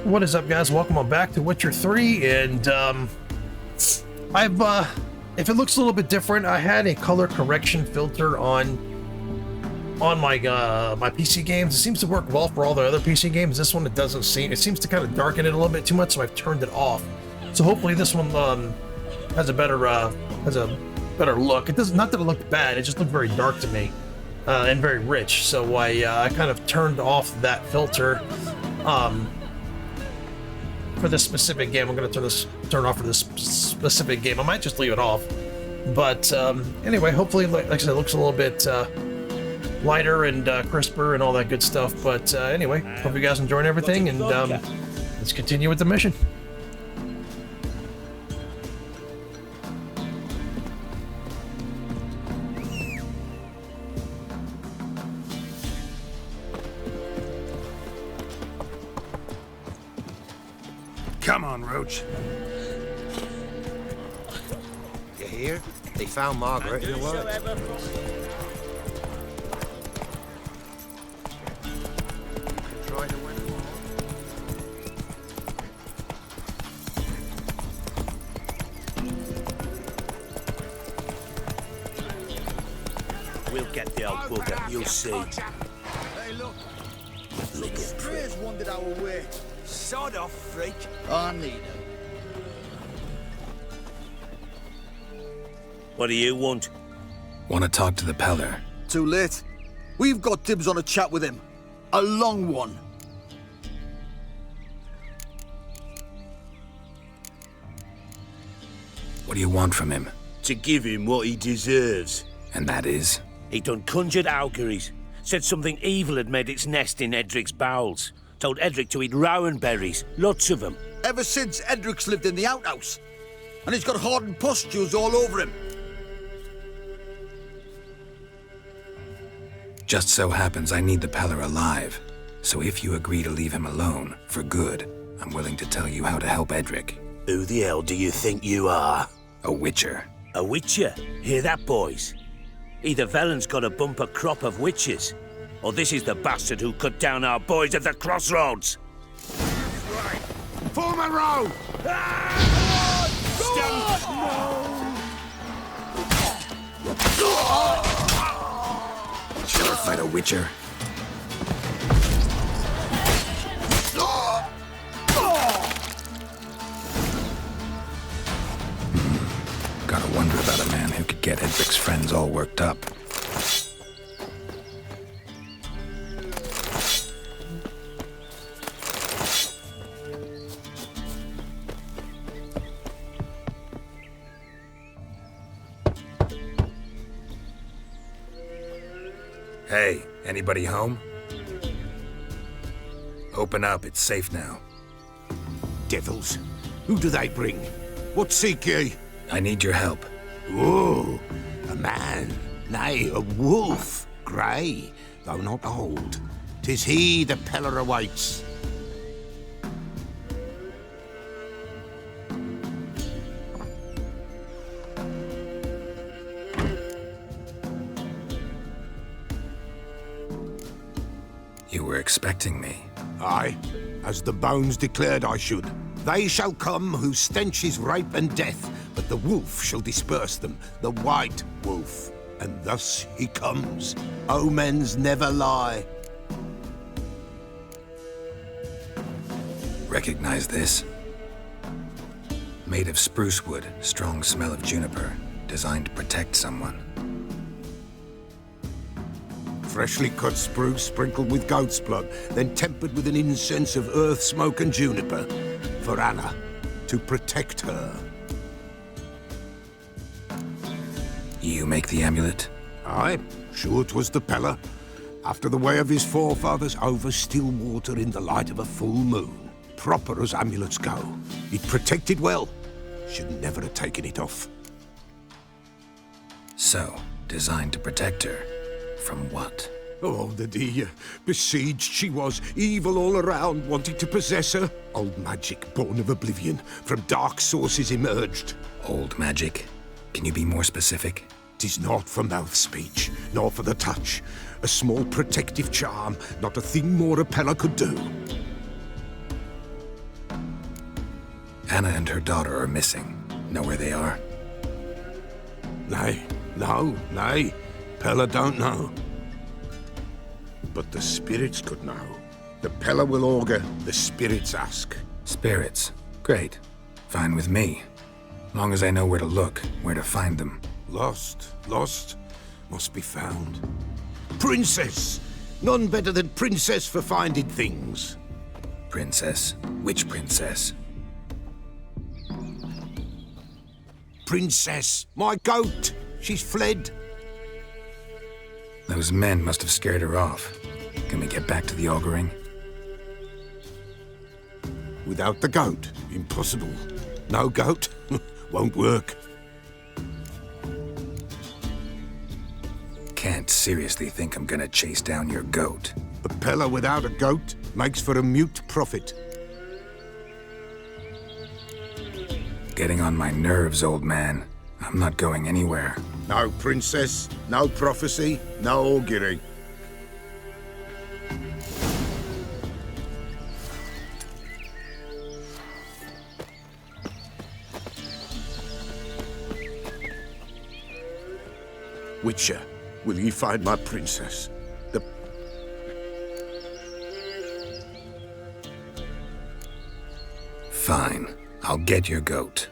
What is up, guys? Welcome on back to Witcher 3, and if it looks a little bit different, I had a color correction filter on my my PC games. It seems to work well for all the other PC games. This one, it seems to kind of darken it a little bit too much, so I've turned it off. So hopefully this one has a better look. It does not that it looked bad, it just looked very dark to me and very rich. So I kind of turned off that filter. For this specific game, I'm going to turn off for this specific game. I might just leave it off, but anyway, hopefully, like I said, it looks a little bit lighter and crisper and all that good stuff. But anyway, hope you guys enjoying everything, and let's continue with the mission. Come on, Roach. You hear? They found Margaret in the woods. Try to win them all. We'll get the old bugger, you'll see. Hey, look. Look at Strays wandered our way. Sod off, freak. On leader. What do you want? Want to talk to the Peller? Too late. We've got dibs on a chat with him. A long one. What do you want from him? To give him what he deserves. And that is? He done conjured auguries. Said something evil had made its nest in Edric's bowels. Told Edric to eat rowan berries, lots of them. Ever since Edric's lived in the outhouse. And he's got hardened pustules all over him. Just so happens I need the Peller alive. So if you agree to leave him alone, for good, I'm willing to tell you how to help Edric. Who the hell do you think you are? A Witcher. A Witcher? Hear that, boys? Either Velen's got a bumper crop of witches, or this is the bastard who cut down our boys at the crossroads. Right. Form a row! Ever fight a Witcher? Gotta wonder about a man who could get Edric's friends all worked up. Hey, anybody home? Open up, it's safe now. Devils. Who do they bring? What seek ye? I need your help. Oh, a man. Nay, a wolf. Grey, though not old. 'Tis he the Peller awaits. You were expecting me. Aye, as the bones declared I should. They shall come whose stench is rape and death, but the wolf shall disperse them, the white wolf. And thus he comes. Omens never lie. Recognize this? Made of spruce wood, strong smell of juniper, designed to protect someone. Freshly cut spruce sprinkled with goat's blood, then tempered with an incense of earth, smoke and juniper. For Anna, to protect her. You make the amulet? Aye, sure 'twas the Peller. After the way of his forefathers, over still water in the light of a full moon. Proper as amulets go. It protected well. Should never have taken it off. So, designed to protect her. From what? Oh, the dear. Besieged she was, evil all around, wanting to possess her. Old magic, born of oblivion, from dark sources emerged. Old magic? Can you be more specific? 'Tis not for mouth speech, nor for the touch. A small protective charm, not a thing more a Peller could do. Anna and her daughter are missing. Know where they are? Nay, nay. Pella don't know. But the spirits could know. The Pella will augur, the spirits ask. Spirits. Great. Fine with me. Long as I know where to look, where to find them. Lost, must be found. Princess! None better than Princess for finding things. Princess? Which princess? Princess, my goat! She's fled. Those men must have scared her off. Can we get back to the auguring? Without the goat, impossible. No goat, won't work. Can't seriously think I'm gonna chase down your goat. A Pella without a goat makes for a mute prophet. Getting on my nerves, old man. I'm not going anywhere. No princess, no prophecy, no augury. Witcher, will ye find my princess? Fine. I'll get your goat.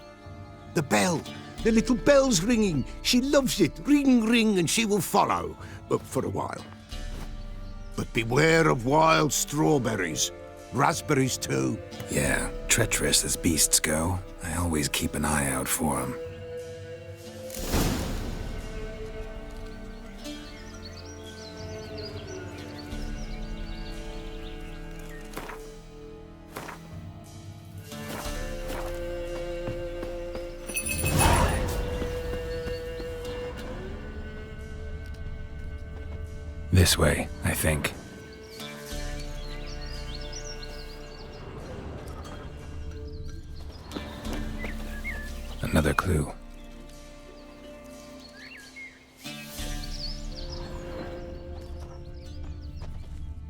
The bell! The little bell's ringing! She loves it! Ring, ring, and she will follow. But for a while. But beware of wild strawberries. Raspberries, too. Yeah, treacherous as beasts go. I always keep an eye out for them. This way, I think. Another clue.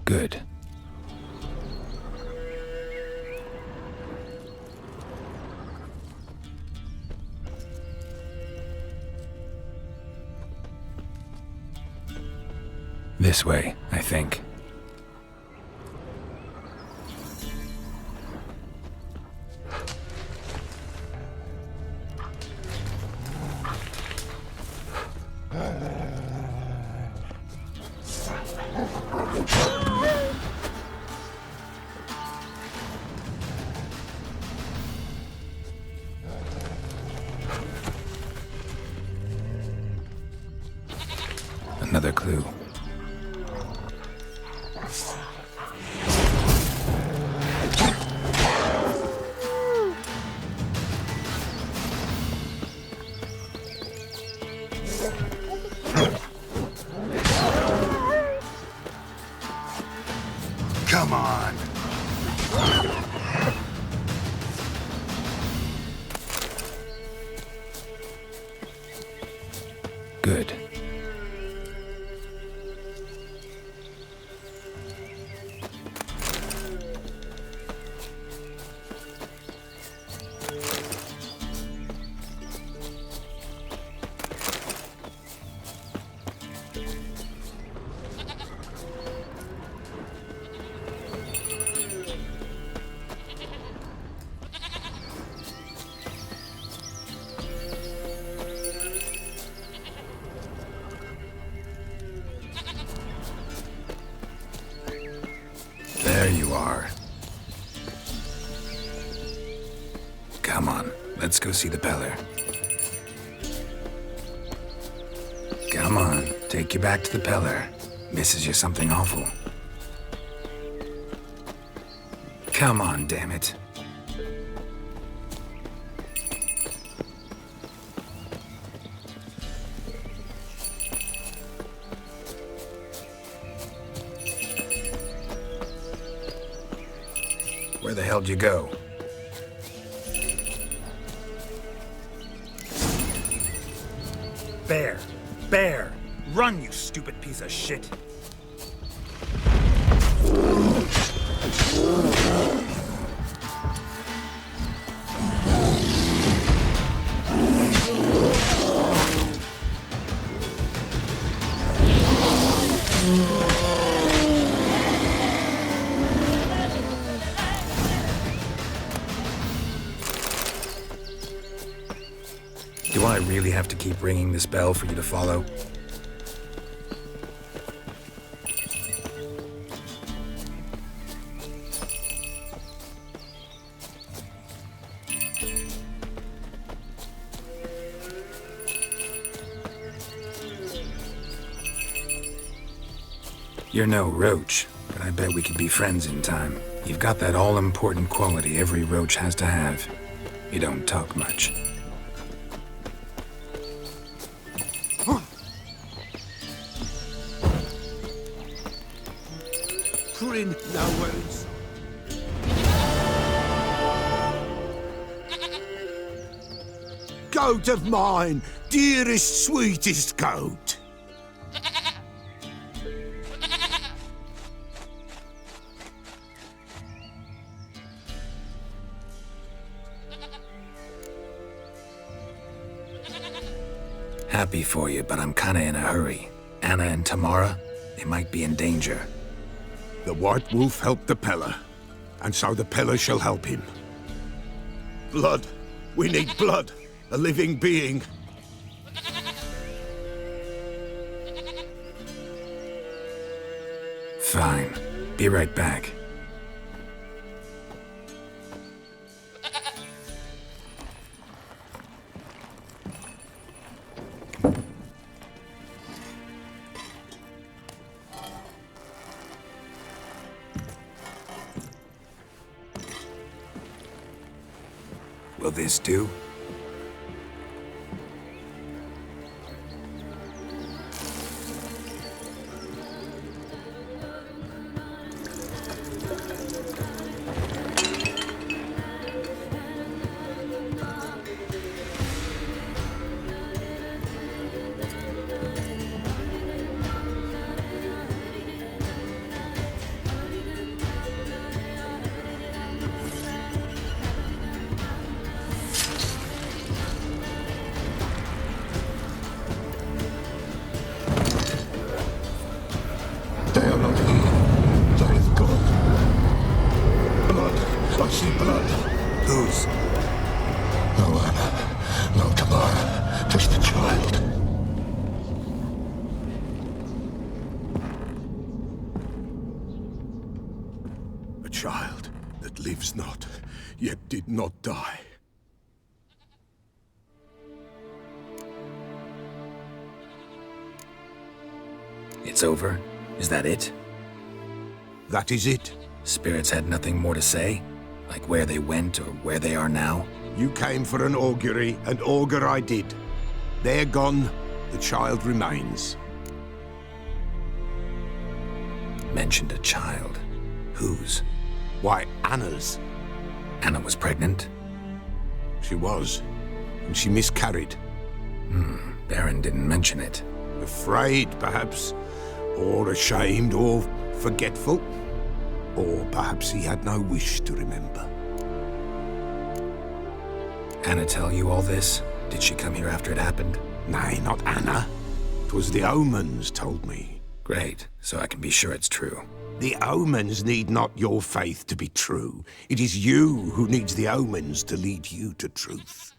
Good. This way, I think. Another clue. Come on! Good. There you are. Come on, let's go see the Peller. Come on, take you back to the Peller. Misses you something awful. Come on, damn it. Where the hell'd you go? Bear! Bear! Run, you stupid piece of shit! Do I really have to keep ringing this bell for you to follow? You're no roach, but I bet we could be friends in time. You've got that all-important quality every roach has to have. You don't talk much. Prin, no words. Goat of mine, dearest, sweetest goat. Happy for you, but I'm kinda in a hurry. Anna and Tamara, they might be in danger. The White Wolf helped the Peller, and so the Peller shall help him. Blood. We need blood. A living being. Fine. Be right back. Will this do? They are not here. There is blood. Blood. I see blood. Whose? No Anna. No Tamara. Just the child. A child that lives not, yet did not die. It's over? Is that it? That is it. Spirits had nothing more to say? Like where they went or where they are now? You came for an augury, and augur I did. They're gone. The child remains. Mentioned a child. Whose? Why, Anna's. Anna was pregnant? She was. And she miscarried. Baron didn't mention it. Afraid, perhaps. Or ashamed, or forgetful. Or perhaps he had no wish to remember. Anna tell you all this? Did she come here after it happened? Nay, not Anna. 'Twas the omens told me. Great, so I can be sure it's true. The omens need not your faith to be true. It is you who needs the omens to lead you to truth.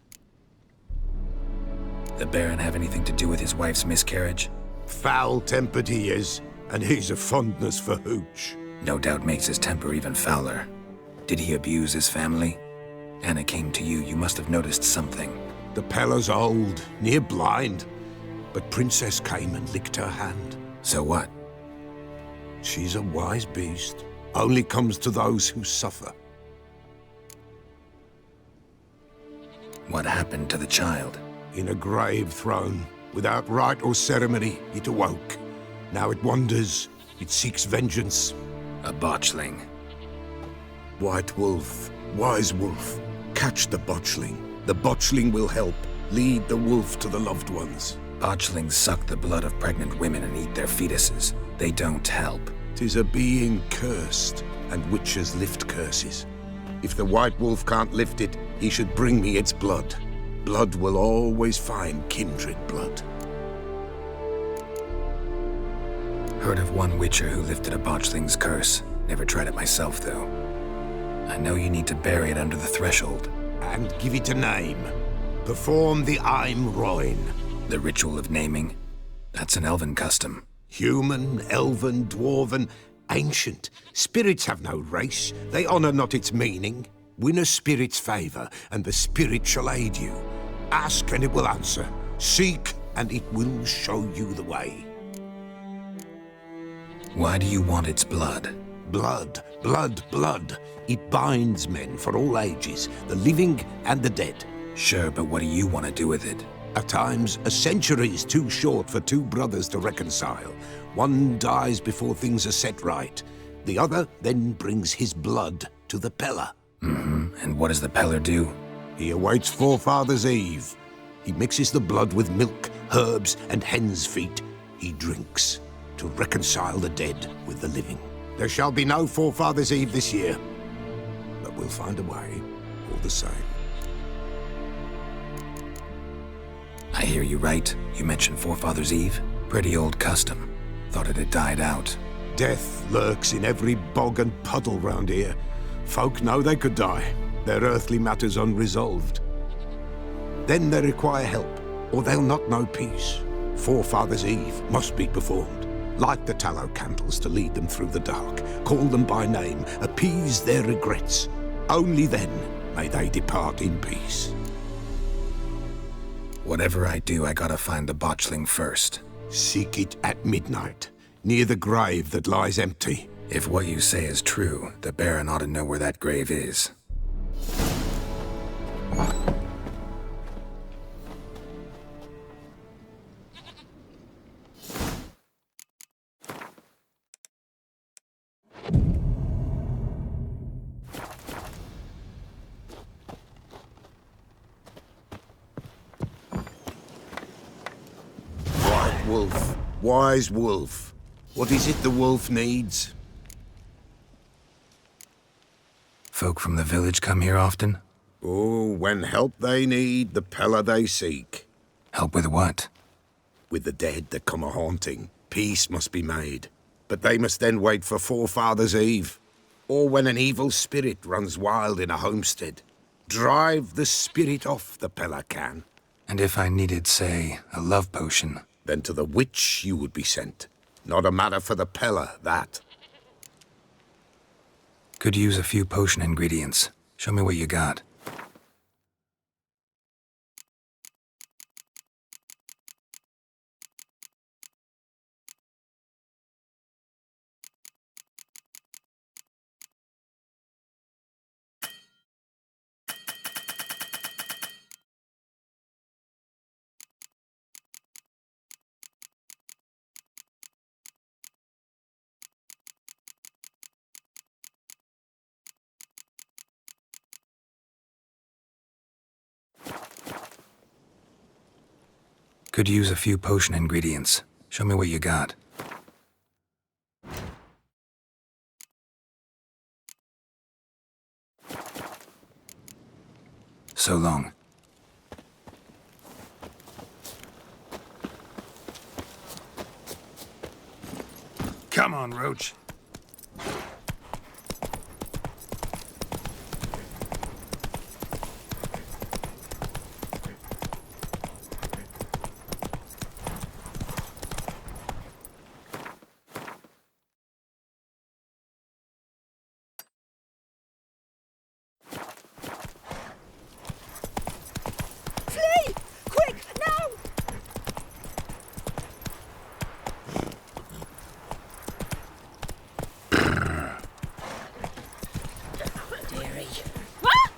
The Baron have anything to do with his wife's miscarriage? Foul-tempered he is, and he's a fondness for hooch. No doubt makes his temper even fouler. Did he abuse his family? Anna came to you, you must have noticed something. The Peller's old, near blind, but Princess came and licked her hand. So what? She's a wise beast. Only comes to those who suffer. What happened to the child? In a grave thrown, without rite or ceremony, it awoke. Now it wanders, it seeks vengeance. A botchling. White Wolf, wise wolf, catch the botchling. The botchling will help, lead the wolf to the loved ones. Botchlings suck the blood of pregnant women and eat their fetuses. They don't help. 'Tis a being cursed, and witches lift curses. If the White Wolf can't lift it, he should bring me its blood. Blood will always find kindred blood. Heard of one witcher who lifted a botchling's curse. Never tried it myself, though. I know you need to bury it under the threshold. And give it a name. Perform the Aim Roin. The ritual of naming. That's an elven custom. Human, elven, dwarven, ancient. Spirits have no race. They honor not its meaning. Win a spirit's favor, and the spirit shall aid you. Ask, and it will answer. Seek, and it will show you the way. Why do you want its blood? Blood, blood, blood. It binds men for all ages, the living and the dead. Sure, but what do you want to do with it? At times, a century is too short for two brothers to reconcile. One dies before things are set right. The other then brings his blood to the Peller. And what does the Peller do? He awaits Forefathers' Eve. He mixes the blood with milk, herbs, and hen's feet. He drinks to reconcile the dead with the living. There shall be no Forefathers' Eve this year, but we'll find a way all the same. I hear you right. You mentioned Forefathers' Eve. Pretty old custom. Thought it had died out. Death lurks in every bog and puddle round here. Folk know they could die, their earthly matters unresolved. Then they require help, or they'll not know peace. Forefathers' Eve must be performed. Light the tallow candles to lead them through the dark. Call them by name, appease their regrets. Only then may they depart in peace. Whatever I do, I gotta find the botchling first. Seek it at midnight, near the grave that lies empty. If what you say is true, the Baron ought to know where that grave is. White wolf, wise wolf. What is it the wolf needs? Folk from the village come here often? Oh, when help they need, the Peller they seek. Help with what? With the dead that come a-haunting, peace must be made. But they must then wait for Forefathers' Eve, or when an evil spirit runs wild in a homestead. Drive the spirit off, the Peller can. And if I needed, say, a love potion? Then to the witch you would be sent. Not a matter for the Peller, that. Could use a few potion ingredients. Show me what you got. Could use a few potion ingredients. Show me what you got. So long. Come on, Roach. Flee! Quick, now! Dearie. Ah!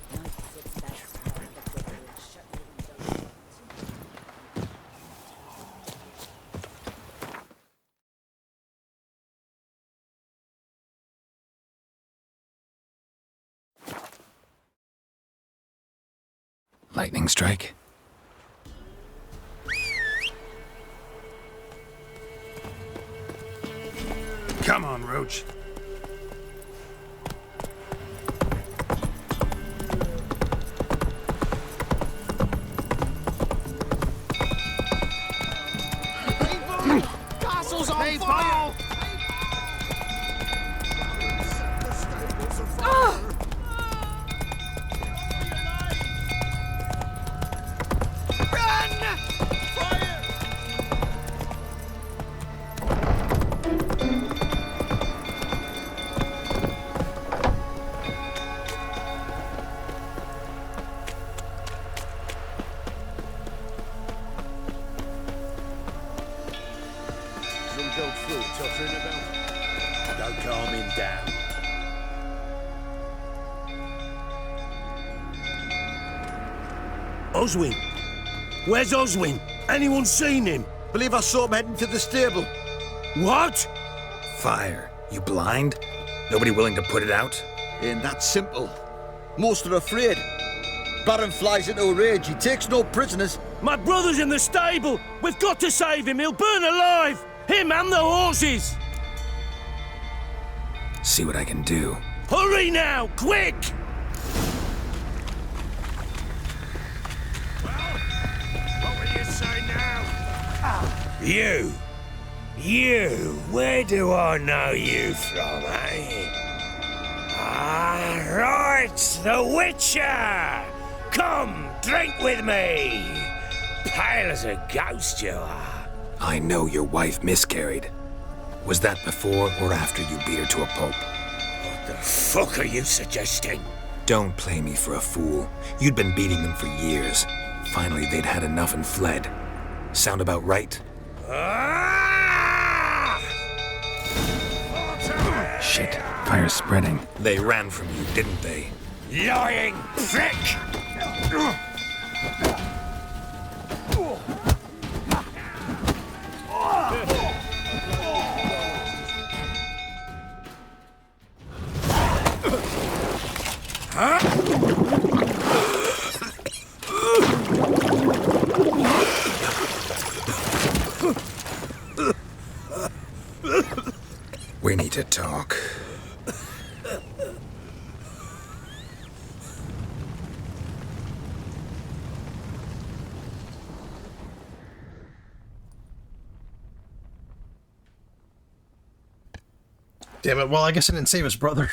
Lightning strike. Come on, Roach. Castle's on fire! go through tottering about. Don't calm him down. Oswin! Where's Oswin? Anyone seen him? Believe I saw him heading to the stable. What? Fire. You blind? Nobody willing to put it out? Ain't that simple. Most are afraid. Baron flies into a rage. He takes no prisoners. My brother's in the stable! We've got to save him! He'll burn alive! Him and the horses! See what I can do. Hurry now! Quick! What will you say now? You, where do I know you from, eh? Ah, right, the Witcher! Come, drink with me! Pale as a ghost you are. I know your wife miscarried. Was that before or after you beat her to a pulp? What the fuck are you suggesting? Don't play me for a fool. You'd been beating them for years. Finally, they'd had enough and fled. Sound about right? Shit, fire's spreading. They ran from you, didn't they? Lying prick! We need to talk. Damn it, well, I guess I didn't save his brother.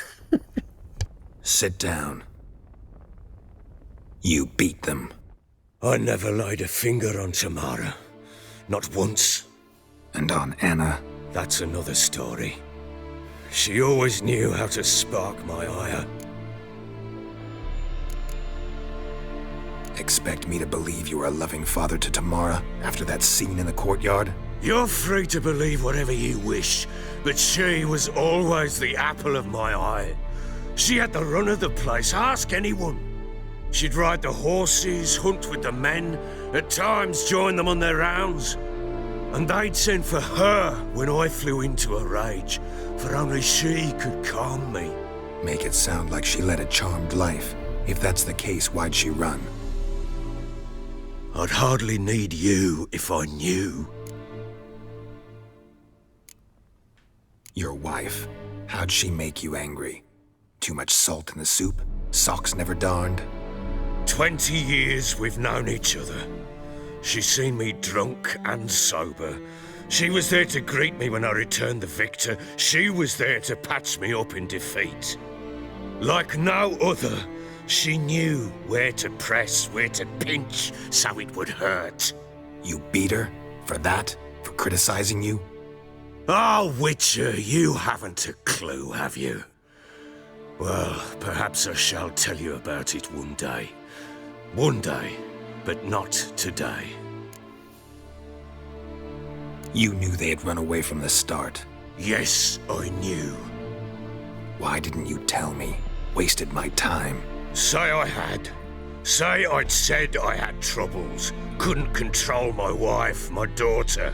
Sit down. You beat them. I never laid a finger on Tamara. Not once. And on Anna? That's another story. She always knew how to spark my ire. Expect me to believe you are a loving father to Tamara after that scene in the courtyard? You're free to believe whatever you wish, but she was always the apple of my eye. She had the run of the place, ask anyone. She'd ride the horses, hunt with the men, at times join them on their rounds. And they'd send for her when I flew into a rage, for only she could calm me. Make it sound like she led a charmed life. If that's the case, why'd she run? I'd hardly need you if I knew. Your wife. How'd she make you angry? Too much salt in the soup? Socks never darned? 20 years we've known each other. She's seen me drunk and sober. She was there to greet me when I returned the victor. She was there to patch me up in defeat. Like no other, she knew where to press, where to pinch, so it would hurt. You beat her? For that? For criticizing you? Oh, Witcher, you haven't a clue, have you? Well, perhaps I shall tell you about it one day. One day, but not today. You knew they had run away from the start. Yes, I knew. Why didn't you tell me? Wasted my time. Say I had. Say I'd said I had troubles. Couldn't control my wife, my daughter.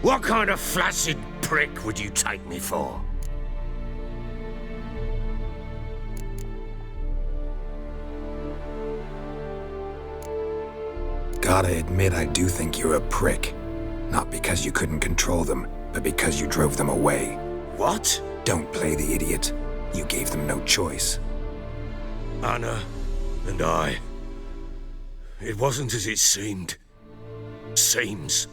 What kind of flaccid prick would you take me for? Gotta admit, I do think you're a prick. Not because you couldn't control them, but because you drove them away. What? Don't play the idiot. You gave them no choice. Anna and I. It wasn't as it seemed. Seems.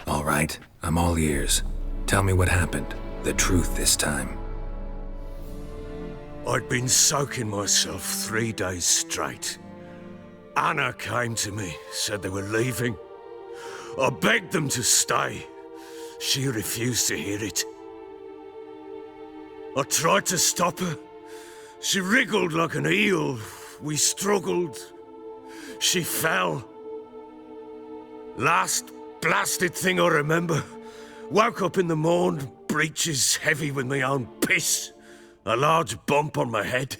All right, I'm all ears. Tell me what happened. The truth this time. I'd been soaking myself 3 days straight. Anna came to me, said they were leaving. I begged them to stay. She refused to hear it. I tried to stop her. She wriggled like an eel. We struggled. She fell. Last blasted thing I remember. Woke up in the morn, breeches heavy with my own piss. A large bump on my head.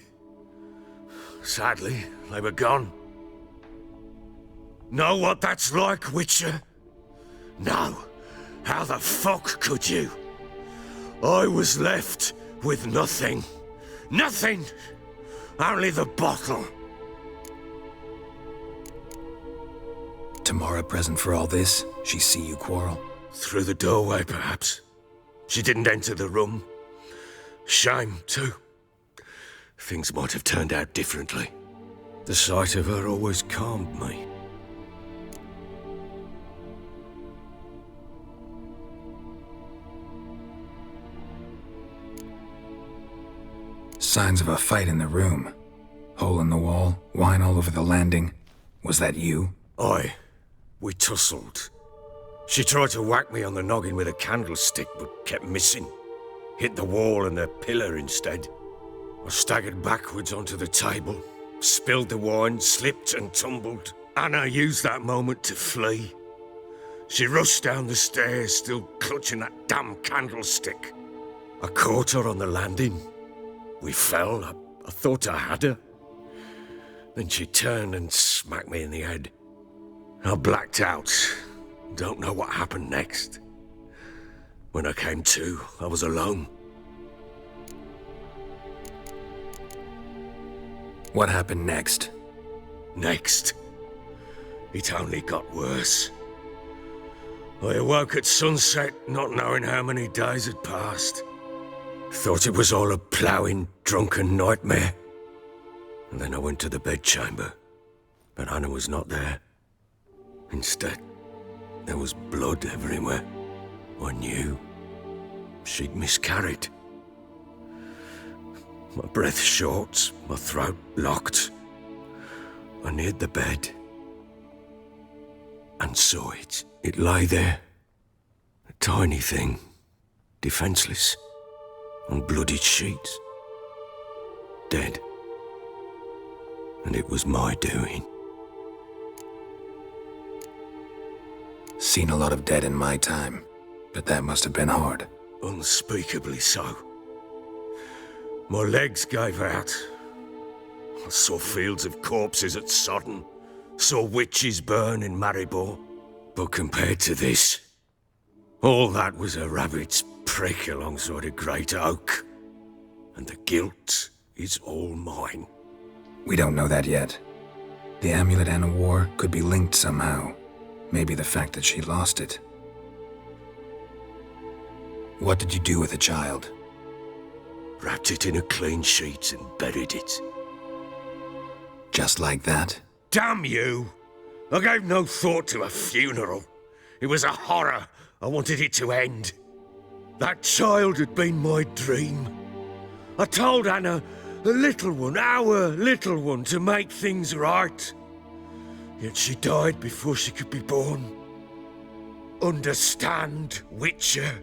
Sadly, they were gone. Know what that's like, Witcher? No. How the fuck could you? I was left with nothing. Nothing! Only the bottle. Tamara present for all this? She see you quarrel? Through the doorway, perhaps. She didn't enter the room. Shame, too. Things might have turned out differently. The sight of her always calmed me. Signs of a fight in the room. Hole in the wall, wine all over the landing. Was that you? Aye. We tussled. She tried to whack me on the noggin with a candlestick, but kept missing. Hit the wall and a pillar instead. I staggered backwards onto the table, spilled the wine, slipped and tumbled. Anna used that moment to flee. She rushed down the stairs, still clutching that damn candlestick. I caught her on the landing. We fell. I thought I had her. Then she turned and smacked me in the head. I blacked out. Don't know what happened next. When I came to, I was alone. What happened next? Next, it only got worse. I awoke at sunset, not knowing how many days had passed. Thought it was all a ploughing, drunken nightmare. And then I went to the bedchamber, but Anna was not there. Instead, there was blood everywhere. I knew she'd miscarried. My breath short, my throat locked. I neared the bed and saw it. It lay there, a tiny thing, defenseless, on bloodied sheets, dead. And it was my doing. Seen a lot of dead in my time, but that must have been hard. Unspeakably so. My legs gave out. I saw fields of corpses at Sodden, saw witches burn in Maribor. But compared to this, all that was a rabbit's prick alongside a great oak. And the guilt is all mine. We don't know that yet. The amulet Anna wore could be linked somehow. Maybe the fact that she lost it. What did you do with the child? Wrapped it in a clean sheet and buried it. Just like that? Damn you! I gave no thought to a funeral. It was a horror. I wanted it to end. That child had been my dream. I told Anna, the little one, our little one, to make things right. Yet she died before she could be born. Understand, Witcher?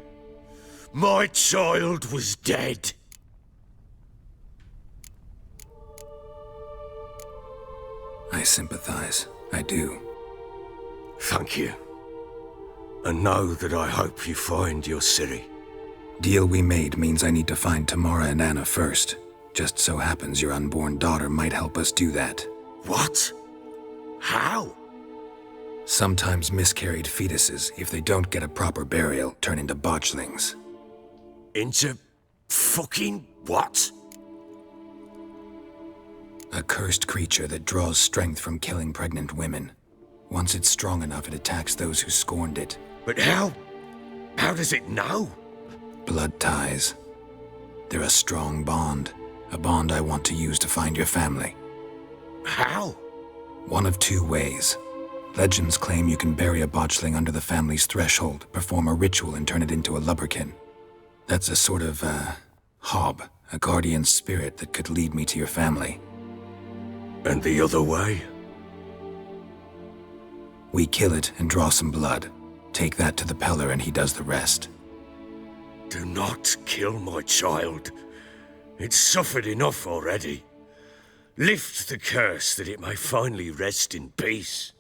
My child was dead. I sympathize. I do. Thank you. And know that I hope you find your Ciri. Deal we made means I need to find Tamara and Anna first. Just so happens your unborn daughter might help us do that. What? How? Sometimes miscarried fetuses, if they don't get a proper burial, turn into botchlings. Into fucking what? A cursed creature that draws strength from killing pregnant women. Once it's strong enough, it attacks those who scorned it. But how? How does it know? Blood ties. They're a strong bond. A bond I want to use to find your family. How? One of two ways. Legends claim you can bury a botchling under the family's threshold, perform a ritual, and turn it into a lubberkin. That's a sort of, hob, a guardian spirit that could lead me to your family. And the other way? We kill it and draw some blood. Take that to the Peller and he does the rest. Do not kill my child. It's suffered enough already. Lift the curse that it may finally rest in peace.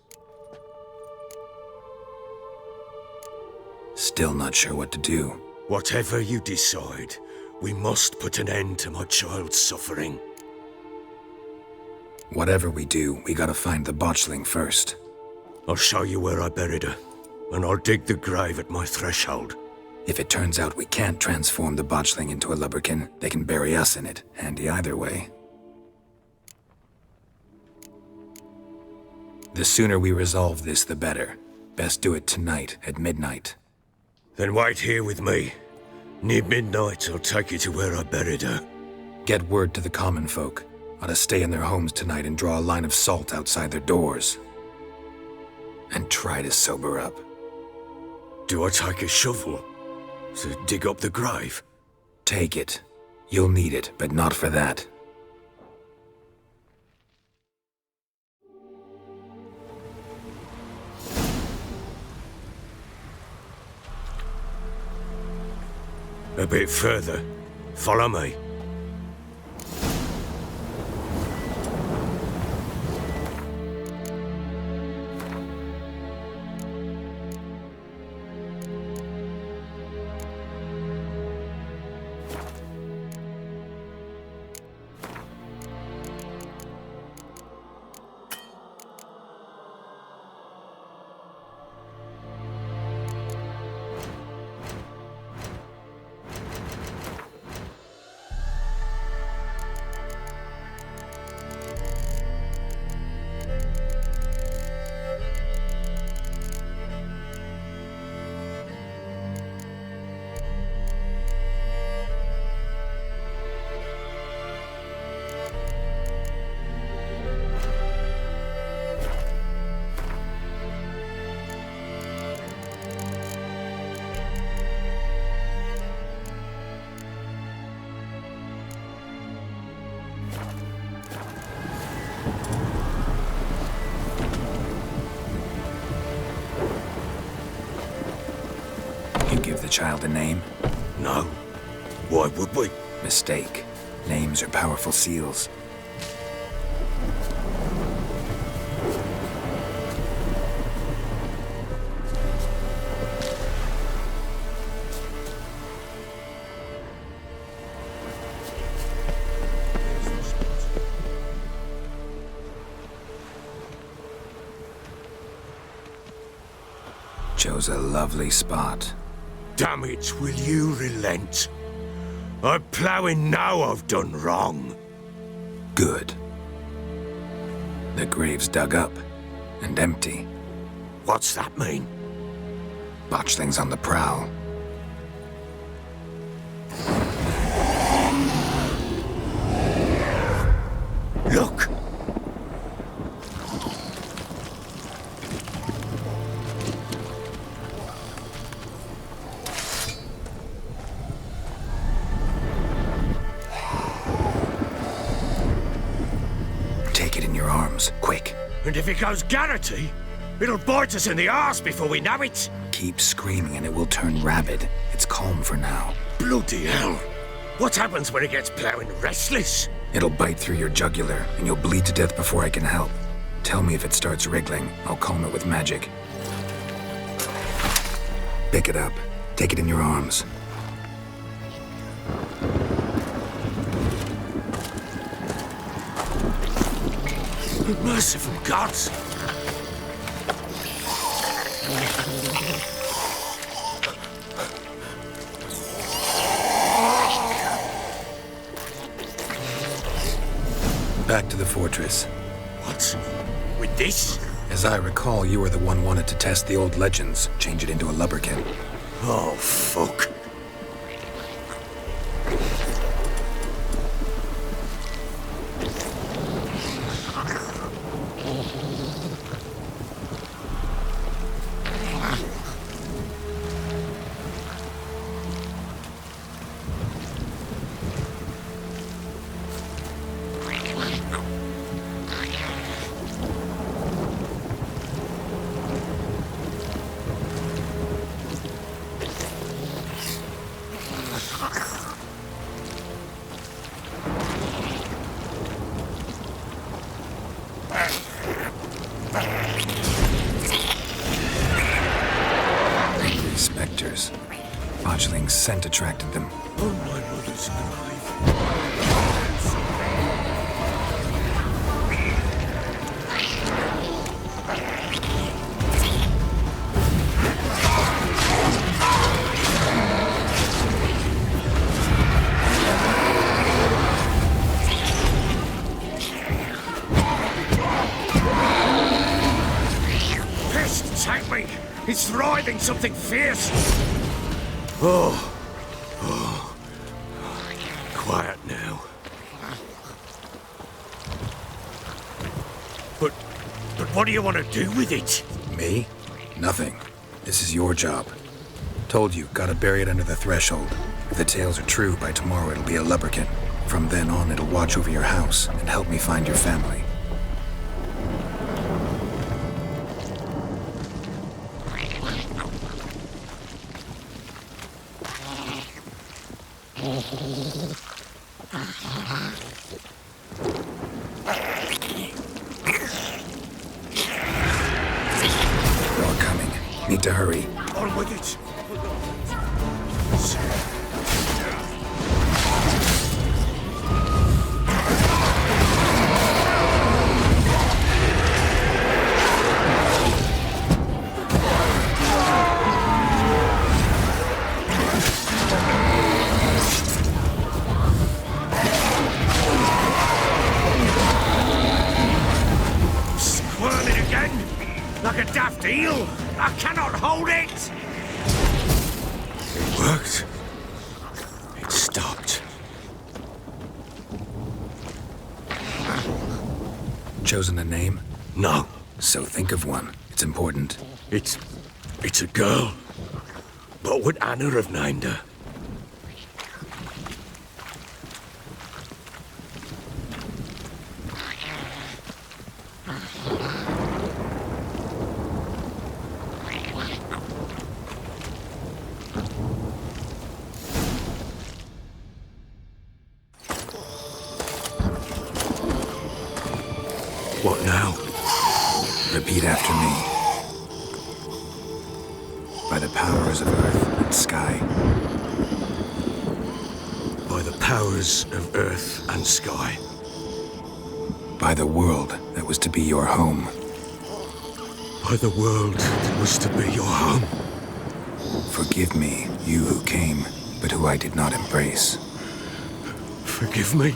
Still not sure what to do. Whatever you decide, we must put an end to my child's suffering. Whatever we do, we gotta find the botchling first. I'll show you where I buried her, and I'll dig the grave at my threshold. If it turns out we can't transform the botchling into a lubberkin, they can bury us in it. Handy either way. The sooner we resolve this, the better. Best do it tonight, at midnight. Then wait here with me. Near midnight, I'll take you to where I buried her. Get word to the common folk. Ought to stay in their homes tonight and draw a line of salt outside their doors. And try to sober up. Do I take a shovel to dig up the grave? Take it. You'll need it, but not for that. A bit further. Follow me. Give the child a name? No. Why would we? Mistake. Names are powerful seals. Chose a lovely spot. Damn it, will you relent? I'm ploughing now I've done wrong. Good. The grave's dug up and empty. What's that mean? Botchling's on the prowl. Look! Quick. And if it goes Garrity, it'll bite us in the arse before we know it. Keep screaming and it will turn rabid. It's calm for now. Bloody hell. What happens when it gets plowing restless? It'll bite through your jugular and you'll bleed to death before I can help. Tell me if it starts wriggling. I'll calm it with magic. Pick it up. Take it in your arms. Merciful gods! Back to the fortress. What? With this? As I recall, you were the one wanted to test the old legends, change it into a lubberkin. Oh, fuck. hunters. Botchling's scent attracted them. On my mother's grave. Pest, take me! It's writhing something fierce! Oh. Quiet now. But what do you want to do with it? Me? Nothing. This is your job. Told you, gotta bury it under the threshold. If the tales are true, by tomorrow it'll be a lubberkin. From then on, it'll watch over your house and help me find your family. You're coming. Need to hurry. On with it! Squirming again? Like a daft eel? I cannot hold it! It worked. It stopped. Chosen a name? No, So think of one. It's important. it's a girl. What would Anna have named her? What now? Repeat after me. By the powers of earth and sky, By the powers of earth and sky. by the world that was to be your home, By the world that was to be your home. forgive me, you who came, but who I did not embrace. Forgive me.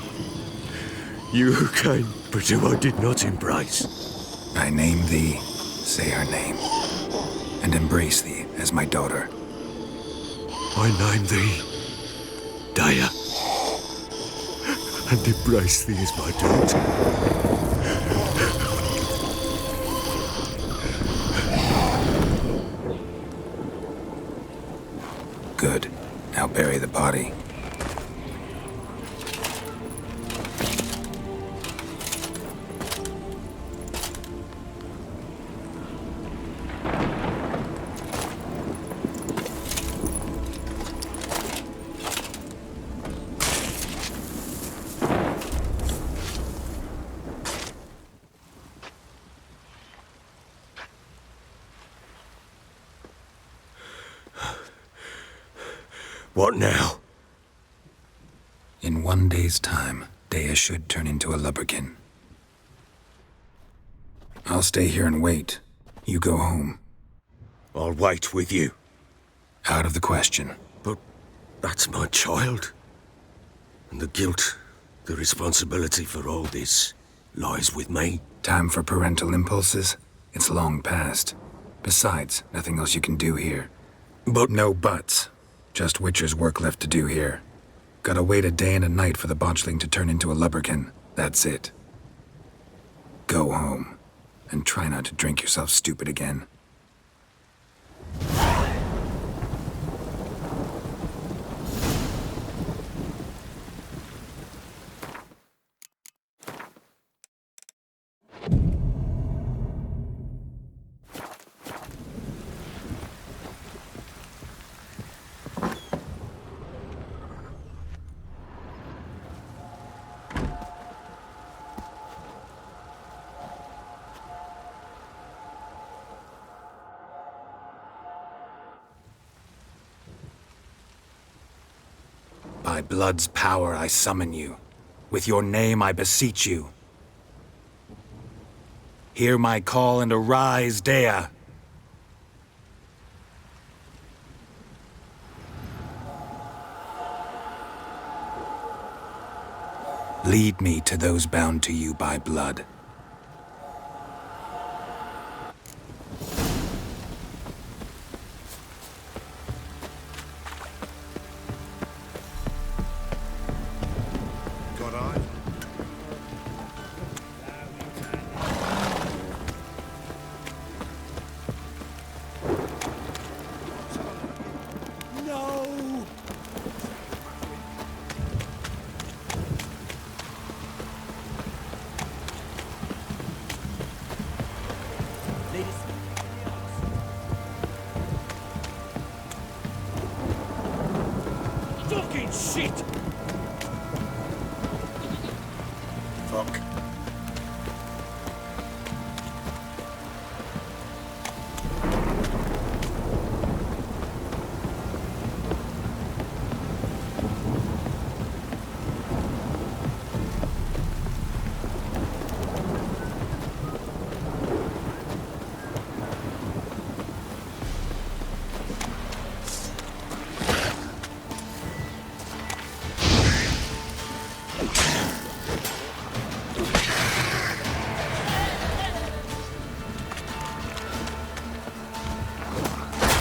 You who came, but who I did not embrace. I name thee, say her name, and embrace thee as my daughter. I name thee Daya, and embrace thee as my daughter. Good. Now bury the body. What now? In 1 day's time, Dea should turn into a lubberkin. I'll stay here and wait. You go home. I'll wait with you. Out of the question. But that's my child. And the guilt, the responsibility for all this lies with me. Time for parental impulses? It's long past. Besides, nothing else you can do here. But No buts. Just Witcher's work left to do here. Gotta wait a day and a night for the botchling to turn into a lubberkin. That's it. Go home. And try not to drink yourself stupid again. By blood's power I summon you. With your name I beseech you. Hear my call and arise, Dea. Lead me to those bound to you by blood. Got eye? No! Fucking shit! Fuck.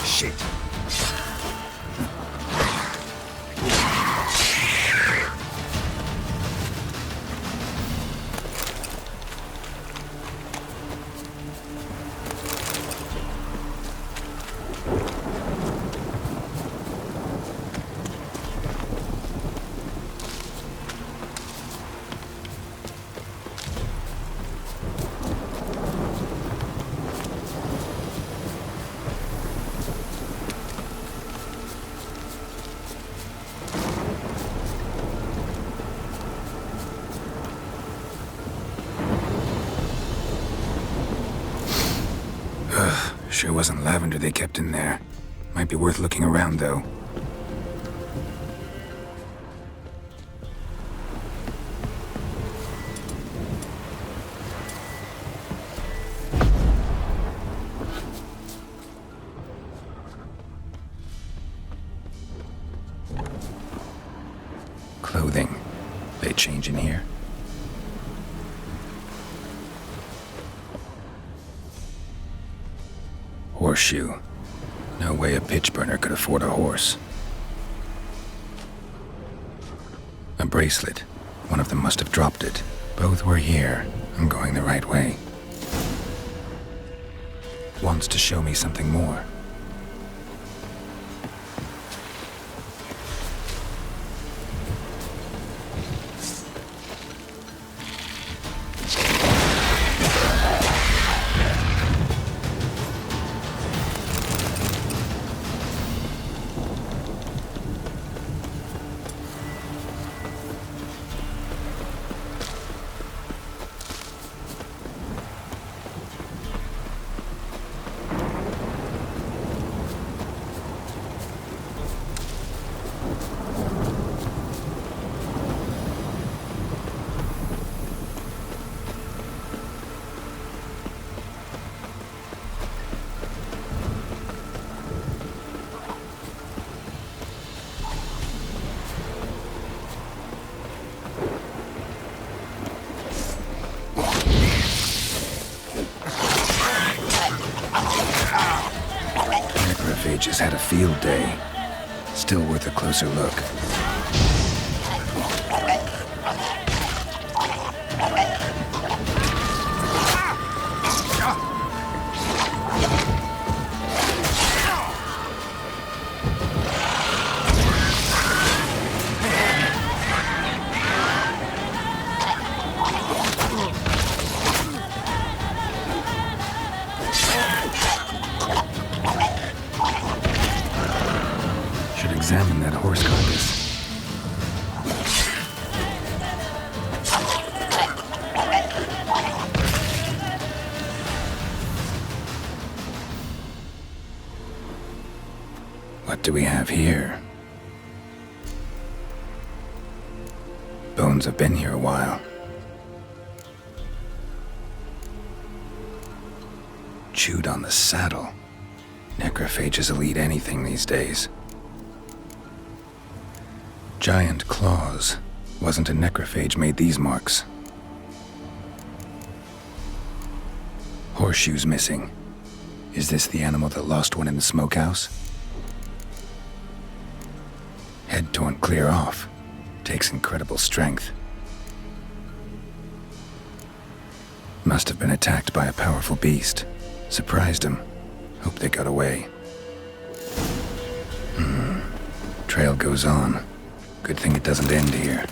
Shit. Sure wasn't lavender they kept in there. Might be worth looking around, though. Clothing. They change in here? Horseshoe. No way a pitch burner could afford a horse. A bracelet. One of them must have dropped it. Both were here. I'm going the right way. Wants to show me something more. Necrophages had a field day. Still worth a closer look. Examine that horse carcass. What do we have here? bones have been here a while. Chewed on the saddle. Necrophages will eat anything these days. Giant claws. Wasn't a necrophage made these marks. Horseshoes missing. Is this the animal that lost one in the smokehouse? Head torn clear off. Takes incredible strength. Must have been attacked by a powerful beast. Surprised him. Hope they got away. Trail goes on. Good thing it doesn't end here.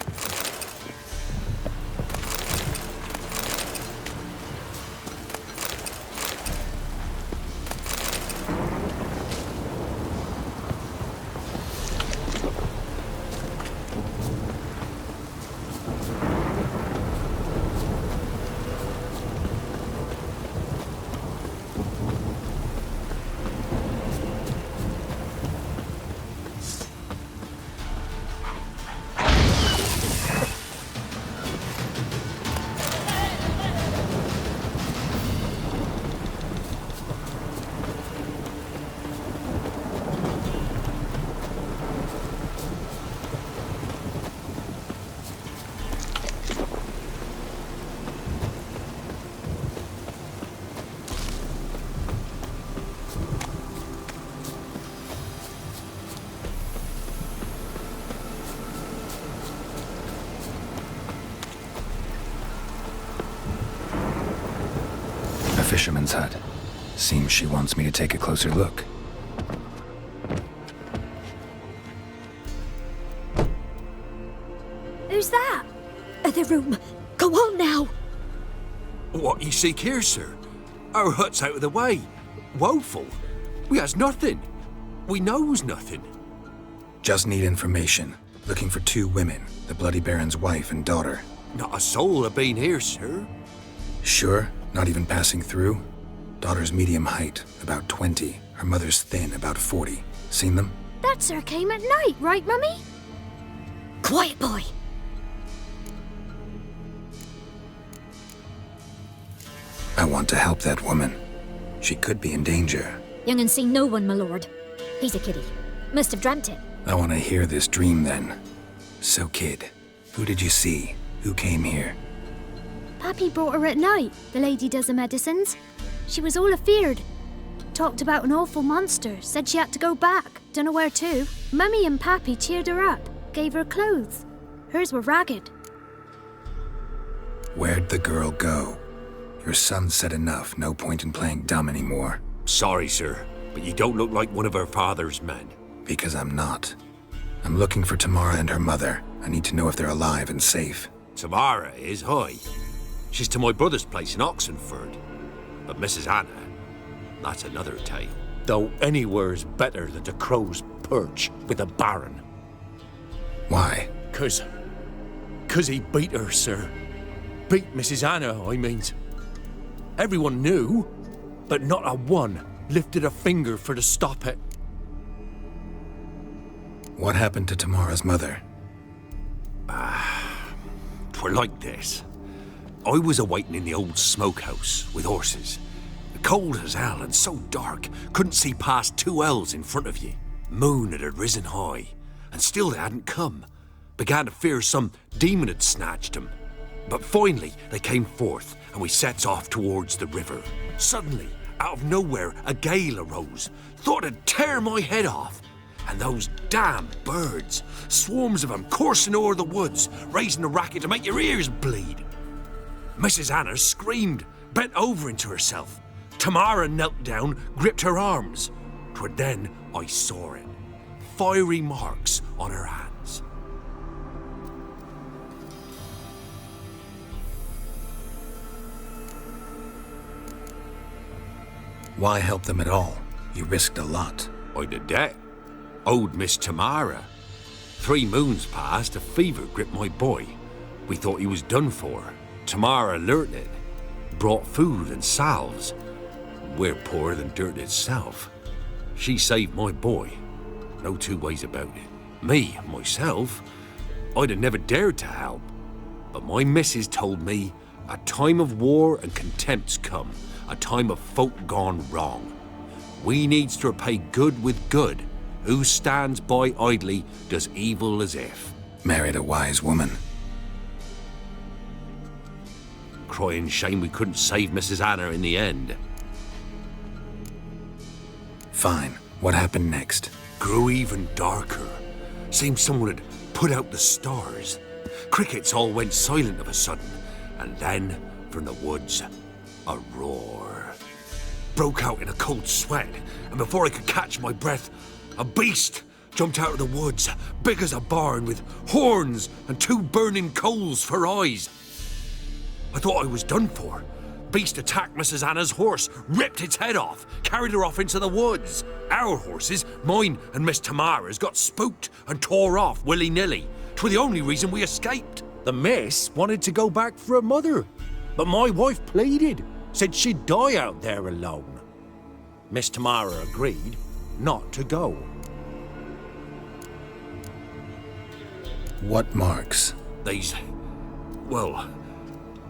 Fisherman's hut. Seems she wants me to take a closer look. Who's that? Other room. Go on now. What you seek here, sir? Our hut's out of the way. Woeful. We has nothing. We knows nothing. Just need information. Looking for 2 women, the Bloody Baron's wife and daughter. Not a soul have been here, sir. Sure? Not even passing through? Daughter's medium height, about 20. Her mother's thin, about 40. Seen them? That sir came at night, right, Mummy? Quiet, boy. I want to help that woman. She could be in danger. Young and seen no one, my lord. He's a kiddie. Must have dreamt it. I want to hear this dream then. So, kid, who did you see? Who came here? Pappy brought her at night, the lady does the medicines. She was all afeared. Talked about an awful monster, said she had to go back, dunno where to. Mummy and Pappy cheered her up, gave her clothes. Hers were ragged. Where'd the girl go? Your son said enough, no point in playing dumb anymore. Sorry, sir, but you don't look like one of her father's men. Because I'm not. I'm looking for Tamara and her mother. I need to know if they're alive and safe. Tamara is, hi. She's to my brother's place in Oxenford. But Mrs. Anna, that's another tale. Though anywhere's better than the crow's perch with the Baron. Why? 'Cause he beat her, sir. Beat Mrs. Anna, I means. Everyone knew, but not a one lifted a finger for to stop it. What happened to Tamara's mother? 'Twere like this. I was awaiting in the old smokehouse with horses. Cold as hell and so dark, couldn't see past 2 ells in front of you. Moon had risen high, and still they hadn't come. Began to fear some demon had snatched them. But finally they came forth, and we sets off towards the river. Suddenly, out of nowhere, a gale arose. Thought it'd tear my head off. And those damn birds, swarms of them coursing o'er the woods, raising a racket to make your ears bleed. Mrs. Anna screamed, bent over into herself. Tamara knelt down, gripped her arms. 'Twere then I saw it. Fiery marks on her hands. Why help them at all? You risked a lot. I did that. Owed Miss Tamara. 3 moons passed, a fever gripped my boy. We thought he was done for. Tamara learnt it. Brought food and salves. We're poorer than dirt itself. She saved my boy. No 2 ways about it. Me, myself, I'd have never dared to help. But my missus told me a time of war and contempt's come, a time of folk gone wrong. We needs to repay good with good. Who stands by idly does evil as if. Married a wise woman. Crying shame we couldn't save Mrs. Anna in the end. Fine. What happened next? Grew even darker. Seemed someone had put out the stars. Crickets all went silent of a sudden, and then, from the woods, a roar. Broke out in a cold sweat, and before I could catch my breath, a beast jumped out of the woods, big as a barn, with horns and 2 burning coals for eyes. I thought I was done for. Beast attacked Mrs. Anna's horse, ripped its head off, carried her off into the woods. Our horses, mine and Miss Tamara's, got spooked and tore off willy-nilly. 'Twere the only reason we escaped. The miss wanted to go back for her mother, but my wife pleaded, said she'd die out there alone. Miss Tamara agreed not to go. What marks? They's, well,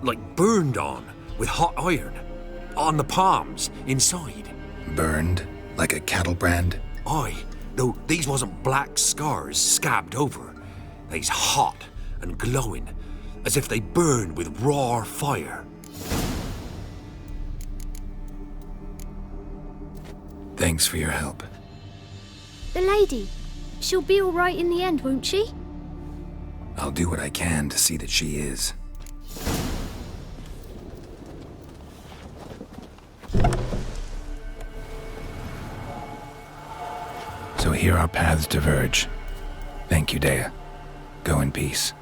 like burned on with hot iron. On the palms, inside. Burned? Like a cattle brand? Aye, though these wasn't black scars scabbed over. They's hot and glowing, as if they burned with raw fire. Thanks for your help. The lady. She'll be all right in the end, won't she? I'll do what I can to see that she is. So here our paths diverge. Thank you, Dea. Go in peace.